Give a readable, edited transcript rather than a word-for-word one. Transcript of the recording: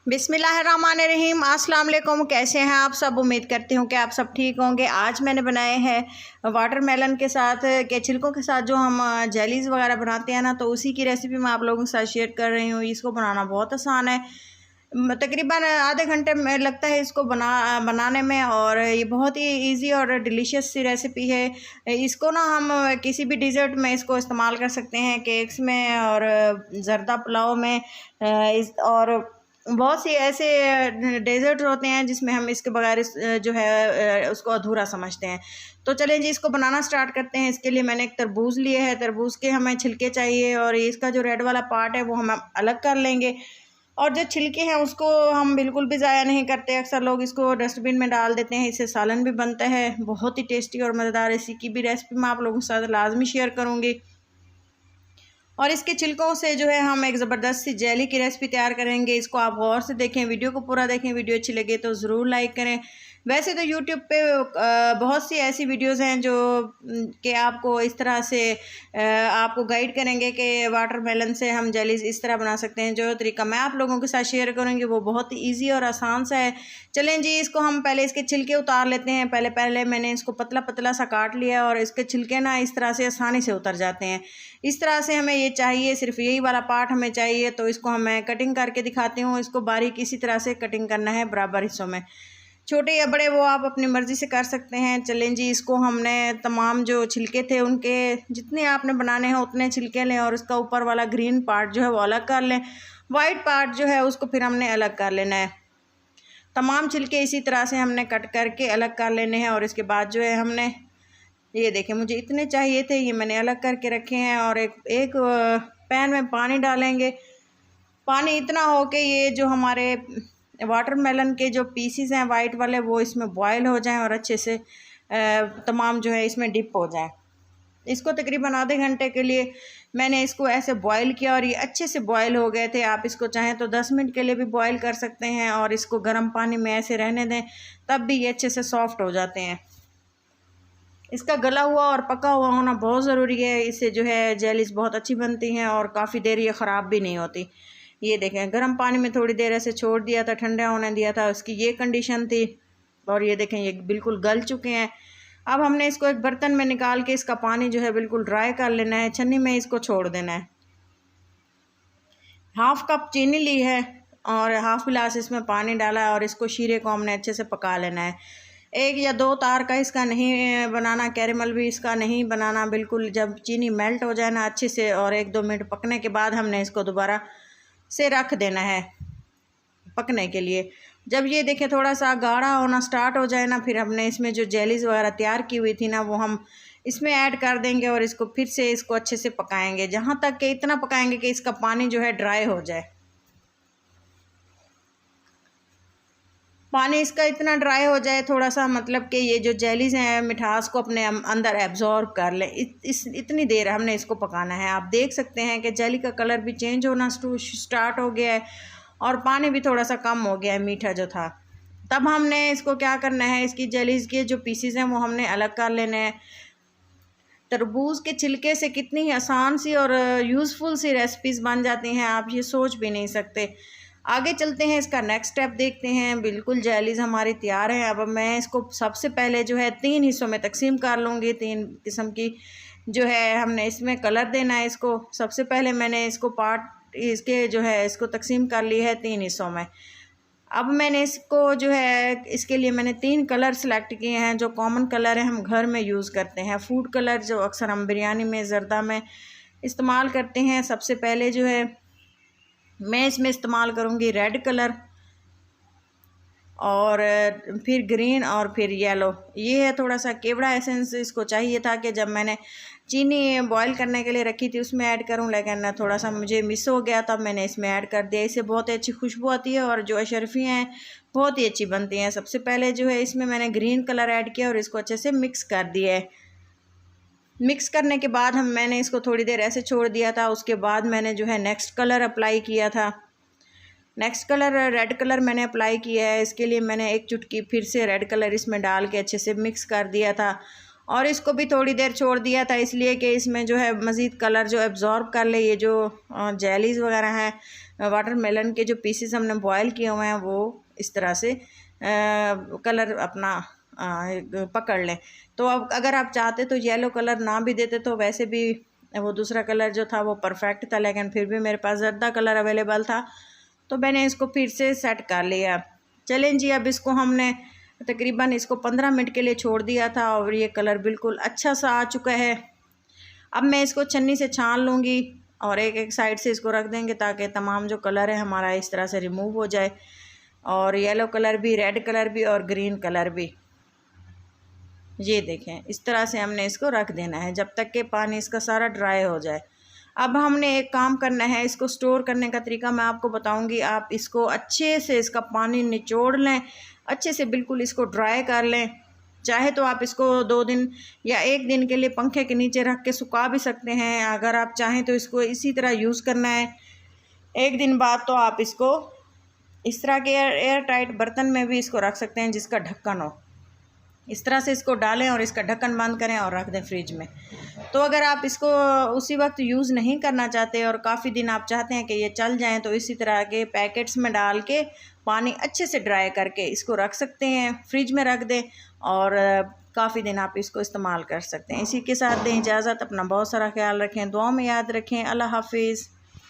बिस्मिल्लाहिर्रहमानिर्रहीम। अस्सलाम वालेकुम। कैसे हैं आप सब? उम्मीद करती हूँ कि आप सब ठीक होंगे। आज मैंने बनाए हैं वाटरमेलन के साथ के छिलकों के साथ जो हम जेलीज़ वगैरह बनाते हैं ना, तो उसी की रेसिपी मैं आप लोगों के साथ शेयर कर रही हूँ। इसको बनाना बहुत आसान है, तकरीबन आधे घंटे में लगता है इसको बनाने में, और ये बहुत ही इजी और डिलीशियस सी रेसिपी है। इसको ना हम किसी भी डिज़र्ट में इसको इस्तेमाल कर सकते हैं, केक्स में और ज़र्दा पुलाव में। और बहुत सी ऐसे डेज़र्ट होते हैं जिसमें हम इसके बगैर जो है उसको अधूरा समझते हैं। तो चलें जी, इसको बनाना स्टार्ट करते हैं। इसके लिए मैंने एक तरबूज लिए है। तरबूज के हमें छिलके चाहिए, और इसका जो रेड वाला पार्ट है वो हम अलग कर लेंगे। और जो छिलके हैं उसको हम बिल्कुल भी ज़ाया नहीं करते। अक्सर लोग इसको डस्टबिन में डाल देते हैं। इससे सालन भी बनता है, बहुत ही टेस्टी और मज़ेदार। इसी की भी रेसिपी मैं आप लोगों के साथ लाजमी शेयर करूँगी। और इसके छिलकों से जो है हम एक ज़बरदस्त सी जेली की रेसिपी तैयार करेंगे। इसको आप गौर से देखें, वीडियो को पूरा देखें। वीडियो अच्छी लगे तो ज़रूर लाइक करें। वैसे तो यूट्यूब पे बहुत सी ऐसी वीडियोस हैं जो कि आपको इस तरह से आपको गाइड करेंगे कि वाटरमेलन से हम जेलीज़ इस तरह बना सकते हैं। जो तरीका मैं आप लोगों के साथ शेयर करूँगी वो बहुत ही ईजी और आसान सा है। चलें जी, इसको हम पहले इसके छिलके उतार लेते हैं। पहले मैंने इसको पतला पतला सा काट लिया, और इसके छिलके ना इस तरह से आसानी से उतर जाते हैं। इस तरह से हमें ये चाहिए, सिर्फ यही वाला पार्ट हमें चाहिए। तो इसको मैं कटिंग करके दिखाती हूँ। इसको बारीक इसी तरह से कटिंग करना है, बराबर हिस्सों में। छोटे या बड़े वो आप अपनी मर्ज़ी से कर सकते हैं। चलें जी, इसको हमने तमाम जो छिलके थे उनके जितने आपने बनाने हैं उतने छिलके लें, और उसका ऊपर वाला ग्रीन पार्ट जो है वो अलग कर लें। वाइट पार्ट जो है उसको फिर हमने अलग कर लेना है। तमाम छिलके इसी तरह से हमने कट करके अलग कर लेने हैं। और इसके बाद जो है हमने ये देखें, मुझे इतने चाहिए थे, ये मैंने अलग करके रखे हैं। और एक पैन में पानी डालेंगे। पानी इतना हो कि ये जो हमारे वाटरमेलन के जो पीसीज हैं वाइट वाले वो इसमें बॉयल हो जाएं, और अच्छे से तमाम जो है इसमें डिप हो जाएं। इसको तकरीबन आधे घंटे के लिए मैंने इसको ऐसे बॉयल किया, और ये अच्छे से बॉयल हो गए थे। आप इसको चाहें तो 10 मिनट के लिए भी बॉयल कर सकते हैं, और इसको गर्म पानी में ऐसे रहने दें, तब भी ये अच्छे से सॉफ्ट हो जाते हैं। इसका गला हुआ और पका हुआ होना बहुत ज़रूरी है। इससे जो है जेलीज़ बहुत अच्छी बनती हैं, और काफ़ी देर ये ख़राब भी नहीं होती। ये देखें, गर्म पानी में थोड़ी देर ऐसे छोड़ दिया था, ठंडा होने दिया था, उसकी ये कंडीशन थी। और ये देखें, ये बिल्कुल गल चुके हैं। अब हमने इसको एक बर्तन में निकाल के इसका पानी जो है बिल्कुल ड्राई कर लेना है। छन्नी में इसको छोड़ देना है। हाफ़ कप चीनी ली है, और हाफ़ गिलास इसमें पानी डाला है, और इसको शीरे को हमने अच्छे से पका लेना है। 1 या 2 तार का इसका नहीं बनाना, कैरेमल भी इसका नहीं बनाना। बिल्कुल जब चीनी मेल्ट हो जाए ना अच्छे से, और 1-2 मिनट पकने के बाद हमने इसको दोबारा से रख देना है पकने के लिए। जब ये देखें थोड़ा सा गाढ़ा होना स्टार्ट हो जाए ना, फिर हमने इसमें जो जेलीज़ वगैरह तैयार की हुई थी ना वो हम इसमें ऐड कर देंगे, और इसको फिर से इसको अच्छे से पकाएंगे, जहाँ तक कि इतना पकाएंगे कि इसका पानी जो है ड्राई हो जाए। पानी इसका इतना ड्राई हो जाए थोड़ा सा, मतलब कि ये जो जेलीज़ हैं मिठास को अपने अंदर एब्जॉर्ब कर लें। इतनी देर हमने इसको पकाना है। आप देख सकते हैं कि जेली का कलर भी चेंज होना स्टार्ट हो गया है, और पानी भी थोड़ा सा कम हो गया है, मीठा जो था। तब हमने इसको क्या करना है, इसकी जेलीज़ के जो पीसीज हैं वो हमने अलग कर लेने हैं। तरबूज के छिलके से कितनी ही आसान सी और यूज़फुल सी रेसिपीज़ बन जाती हैं, आप ये सोच भी नहीं सकते। आगे चलते हैं, इसका नेक्स्ट स्टेप देखते हैं। बिल्कुल जेलीज़ हमारी तैयार हैं। अब मैं इसको सबसे पहले जो है 3 हिस्सों में तकसीम कर लूँगी। 3 किस्म की जो है हमने इसमें कलर देना है इसको। सबसे पहले मैंने इसको पार्ट इसके जो है इसको तकसीम कर ली है 3 हिस्सों में। अब मैंने इसको जो है इसके लिए मैंने 3 कलर सेलेक्ट किए हैं, जो कॉमन कलर है, हम घर में यूज़ करते हैं। फूड कलर जो अक्सर हम बिरयानी में, ज़र्दा में इस्तेमाल करते हैं। सबसे पहले जो है मैं इसमें इस्तेमाल करूँगी रेड कलर, और फिर ग्रीन, और फिर येलो। ये है थोड़ा सा केवड़ा एसेंस इसको चाहिए था कि जब मैंने चीनी बॉईल करने के लिए रखी थी उसमें ऐड करूं, लेकिन थोड़ा सा मुझे मिस हो गया, तब मैंने इसमें ऐड कर दिया। इससे बहुत ही अच्छी खुशबू आती है, और जो अशरफियाँ हैं बहुत ही अच्छी बनती हैं। सबसे पहले जो है इसमें मैंने ग्रीन कलर ऐड किया, और इसको अच्छे से मिक्स कर दिया है। मिक्स करने के बाद मैंने इसको थोड़ी देर ऐसे छोड़ दिया था। उसके बाद मैंने जो है नेक्स्ट कलर अप्लाई किया था। नेक्स्ट कलर रेड कलर मैंने अप्लाई किया है। इसके लिए मैंने 1 चुटकी फिर से रेड कलर इसमें डाल के अच्छे से मिक्स कर दिया था, और इसको भी थोड़ी देर छोड़ दिया था, इसलिए कि इसमें जो है मज़ीद कलर जो एब्ज़ॉर्ब कर ले। ये जो जेलीज़ वगैरह हैं, वाटरमेलन के जो पीसेस हमने बॉयल किए हुए हैं वो इस तरह से कलर अपना पकड़ लें। तो अब अगर आप चाहते तो येलो कलर ना भी देते तो वैसे भी वो दूसरा कलर जो था वो परफेक्ट था, लेकिन फिर भी मेरे पास जर्दा कलर अवेलेबल था तो मैंने इसको फिर से सेट कर लिया। चलें जी, अब इसको हमने तकरीबन इसको 15 मिनट के लिए छोड़ दिया था और ये कलर बिल्कुल अच्छा सा आ चुका है। अब मैं इसको छन्नी से छान लूँगी और एक एक साइड से इसको रख देंगे ताकि तमाम जो कलर है हमारा इस तरह से रिमूव हो जाए, और येलो कलर भी, रेड कलर भी और ग्रीन कलर भी। ये देखें, इस तरह से हमने इसको रख देना है जब तक कि पानी इसका सारा ड्राई हो जाए। अब हमने एक काम करना है, इसको स्टोर करने का तरीका मैं आपको बताऊंगी। आप इसको अच्छे से इसका पानी निचोड़ लें, अच्छे से बिल्कुल इसको ड्राई कर लें। चाहे तो आप इसको 2 दिन या 1 दिन के लिए पंखे के नीचे रख के सुखा भी सकते हैं। अगर आप चाहें तो इसको इसी तरह यूज़ करना है। 1 दिन बाद तो आप इसको इस तरह के एयर टाइट बर्तन में भी इसको रख सकते हैं जिसका ढक्कन हो। इस तरह से इसको डालें और इसका ढक्कन बंद करें और रख दें फ्रिज में। तो अगर आप इसको उसी वक्त यूज़ नहीं करना चाहते और काफ़ी दिन आप चाहते हैं कि ये चल जाएं, तो इसी तरह के पैकेट्स में डाल के पानी अच्छे से ड्राई करके इसको रख सकते हैं, फ्रिज में रख दें और काफ़ी दिन आप इसको इस्तेमाल कर सकते हैं। इसी के साथ दें इजाज़त, अपना बहुत सारा ख्याल रखें, दुआ में याद रखें। अल्लाह हाफिज़।